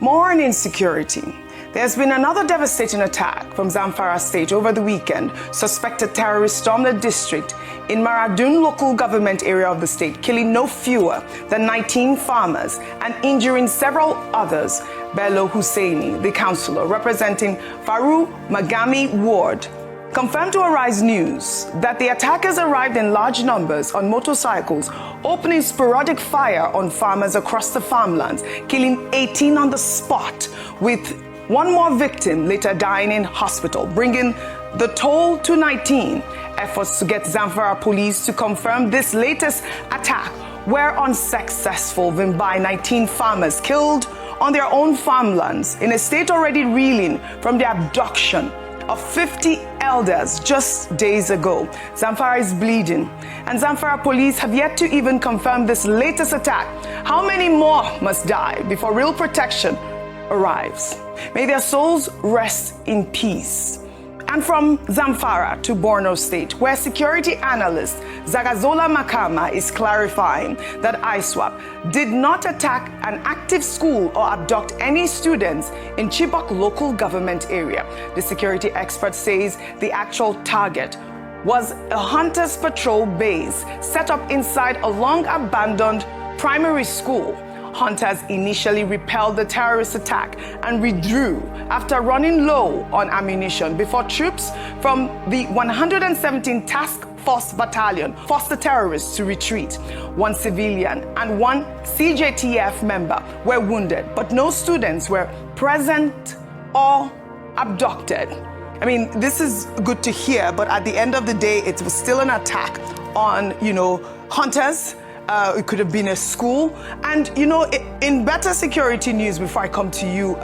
More on insecurity. There's been another devastating attack from Zamfara state over the weekend. Suspected terrorists stormed the district in Maradun local government area of the state, killing no fewer than 19 farmers and injuring several others. Bello Husseini, the councillor representing Faru Magami Ward, confirmed to Arise News that the attackers arrived in large numbers on motorcycles, opening sporadic fire on farmers across the farmlands, killing 18 on the spot, with one more victim later dying in hospital, bringing the toll to 19. Efforts to get Zamfara police to confirm this latest attack were unsuccessful, by 19 farmers killed on their own farmlands in a state already reeling from the abduction of 50 elders just days ago. Zamfara is bleeding, and Zamfara police have yet to even confirm this latest attack. How many more must die before real protection arrives? May their souls rest in peace. And from Zamfara to Borno State, where security analyst Zagazola Makama is clarifying that ISWAP did not attack an active school or abduct any students in Chibok local government area. The security expert says the actual target was a hunters patrol base set up inside a long-abandoned primary school. Hunters initially repelled the terrorist attack and withdrew after running low on ammunition before troops from the 117th Task Force Battalion forced the terrorists to retreat. One civilian and one CJTF member were wounded, but no students were present or abducted. I mean, this is good to hear, but at the end of the day, it was still an attack on, hunters. It could have been a school. And, in better security news, before I come to you,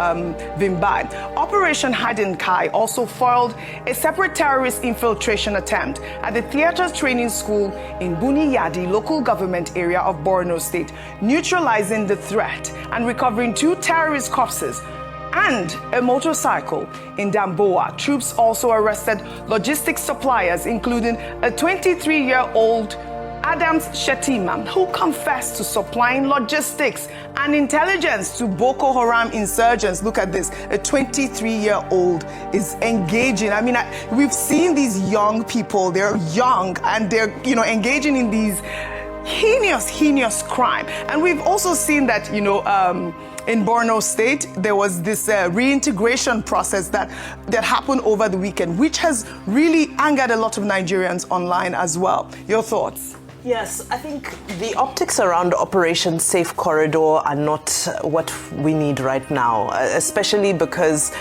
Vimbai, Operation Hidden Kai also foiled a separate terrorist infiltration attempt at the theater training school in Buniyadi local government area of Borno State, neutralizing the threat and recovering 2 terrorist corpses and a motorcycle in Damboa. Troops also arrested logistics suppliers, including a 23-year-old Adams Shetima, who confessed to supplying logistics and intelligence to Boko Haram insurgents. Look at this, a 23-year-old is engaging. I mean, we've seen these young people, they're young and they're, engaging in these heinous crime. And we've also seen that, in Borno State, there was this reintegration process that happened over the weekend, which has really angered a lot of Nigerians online as well. Your thoughts? Yes, I think the optics around Operation Safe Corridor are not what we need right now, especially because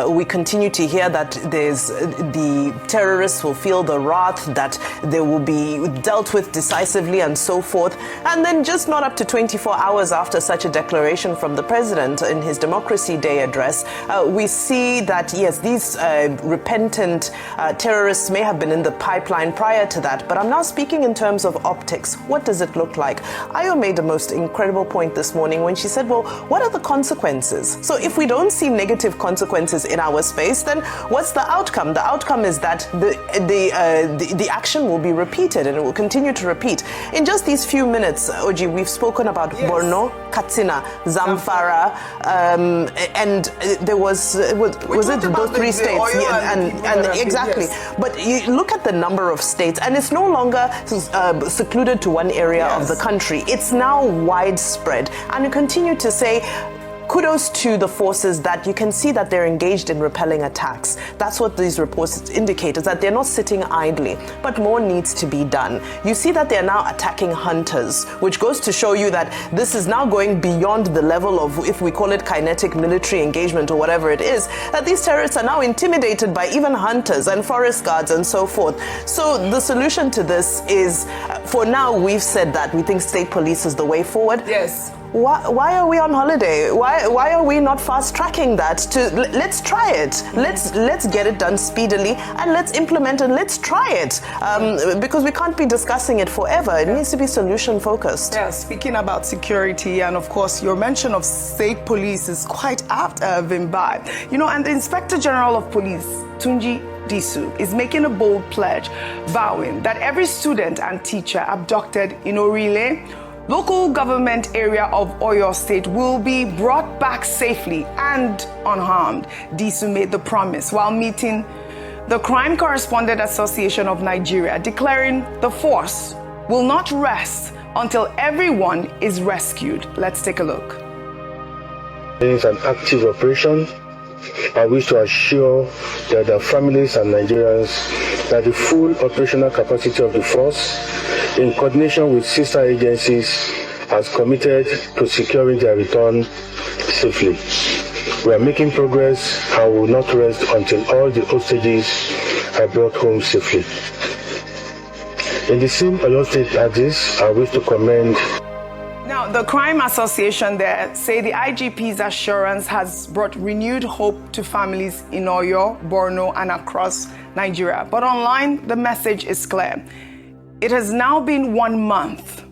we continue to hear that the terrorists will feel the wrath, that they will be dealt with decisively and so forth. And then just not up to 24 hours after such a declaration from the president in his Democracy Day address, we see that, yes, these repentant terrorists may have been in the pipeline prior to that. But I'm now speaking in terms of optics. What does it look like? Ayo made the most incredible point this morning when she said, well, what are the consequences? So if we don't see negative consequences in our space, then what's the outcome? The outcome is that the action will be repeated, and it will continue to repeat. In just these few minutes, Oji, we've spoken about Borno, Katsina, Zamfara, and there was it those 3 states? And exactly. Yes. But you look at the number of states, and it's no longer secluded to one area of the country. It's now widespread. And we continue to say, kudos to the forces that you can see that they're engaged in repelling attacks. That's what these reports indicate, is that they're not sitting idly, but more needs to be done. You see that they're now attacking hunters, which goes to show you that this is now going beyond the level of, if we call it kinetic military engagement or whatever it is, that these terrorists are now intimidated by even hunters and forest guards and so forth. So the solution to this is, for now, we've said that we think state police is the way forward. Yes. Why are we on holiday? Why are we not fast tracking that? Let's try it. Let's get it done speedily, and let's implement and let's try it. Because we can't be discussing it forever. It needs to be solution focused. Yeah, speaking about security, and of course your mention of state police is quite apt, Vimbai. And the Inspector General of Police, Tunji Disu, is making a bold pledge, vowing that every student and teacher abducted in Orile local government area of Oyo State will be brought back safely and unharmed. Disu made the promise while meeting the Crime Correspondent Association of Nigeria, declaring the force will not rest until everyone is rescued. Let's take a look. It is an active operation. I wish to assure that the families and Nigerians that the full operational capacity of the force, in coordination with sister agencies, has committed to securing their return safely. We are making progress and will not rest until all the hostages are brought home safely. In the same Oyo State axis, I wish to commend. Now, the Crime Association there say the IGP's assurance has brought renewed hope to families in Oyo, Borno, and across Nigeria. But online, the message is clear. It has now been 1 month,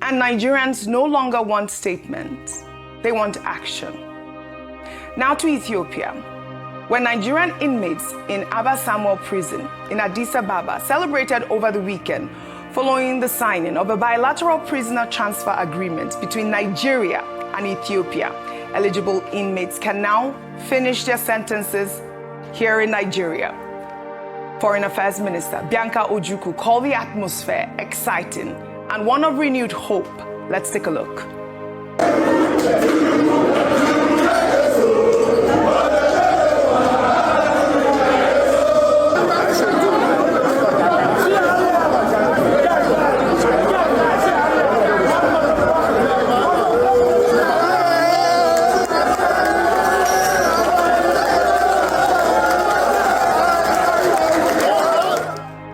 and Nigerians no longer want statements. They want action. Now to Ethiopia, where Nigerian inmates in Abba Samuel prison in Addis Ababa celebrated over the weekend following the signing of a bilateral prisoner transfer agreement between Nigeria and Ethiopia. Eligible inmates can now finish their sentences here in Nigeria. Foreign Affairs Minister Bianca Ojukwu called the atmosphere exciting and one of renewed hope. Let's take a look.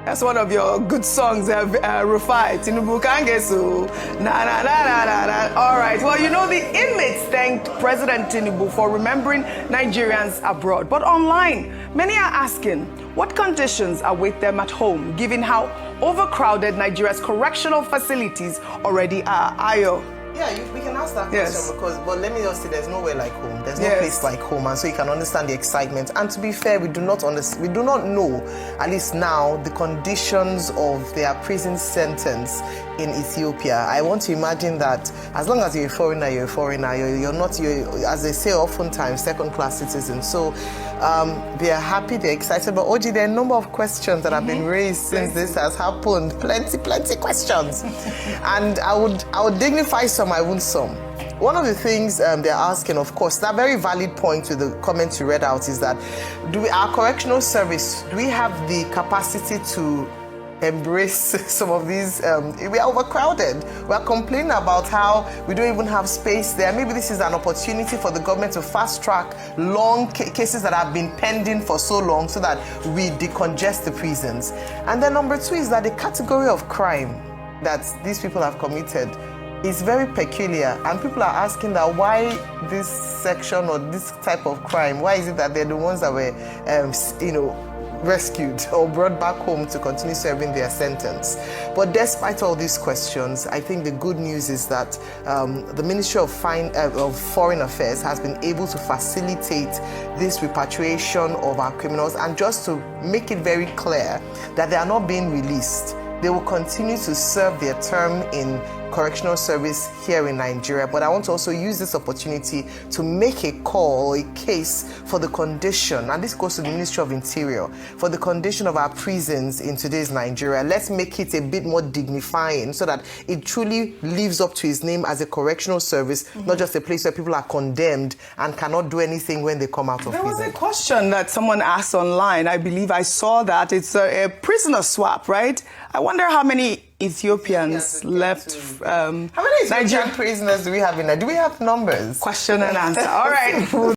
That's one of your good songs, Rufai. Tinubu Kangesu. Na na na na na na. All right. Well, you know, the inmates thanked President Tinubu for remembering Nigerians abroad. But online, many are asking what conditions await them at home, given how overcrowded Nigeria's correctional facilities already are. Ayo. Yeah, we can ask that question because, but let me just say, there's nowhere like home. There's no place like home, and so you can understand the excitement. And to be fair, we do not know, at least now, the conditions of their prison sentence in Ethiopia. I want to imagine that as long as you're a foreigner, you're a foreigner. You're not, as they say oftentimes, second-class citizens. So they're happy, they're excited. But Oji, there are a number of questions that have been raised since this has happened. Plenty questions. And I would dignify some, I won't some. One of the things they're asking, of course, that very valid point to the comments you read out is that our correctional service, do we have the capacity to embrace some of these? We are overcrowded. We are complaining about how we don't even have space there. Maybe this is an opportunity for the government to fast track long cases that have been pending for so long so that we decongest the prisons. And then number two is that the category of crime that these people have committed is very peculiar, and people are asking that why this section or this type of crime, why is it that they're the ones that were rescued or brought back home to continue serving their sentence? But despite all these questions, I think the good news is that the Ministry of Foreign Affairs has been able to facilitate this repatriation of our criminals, and just to make it very clear that they are not being released. They will continue to serve their term in correctional service here in Nigeria. But I want to also use this opportunity to make a call or a case for the condition, and this goes to the Ministry of Interior, for the condition of our prisons in today's Nigeria. Let's make it a bit more dignifying so that it truly lives up to its name as a correctional service, not just a place where people are condemned and cannot do anything when they come out of prison. There was a question that someone asked online. I believe I saw that. It's a prisoner swap, right? I wonder how many Ethiopians left. How many Ethiopian prisoners do we have in there? Do we have numbers? Question and answer. All right.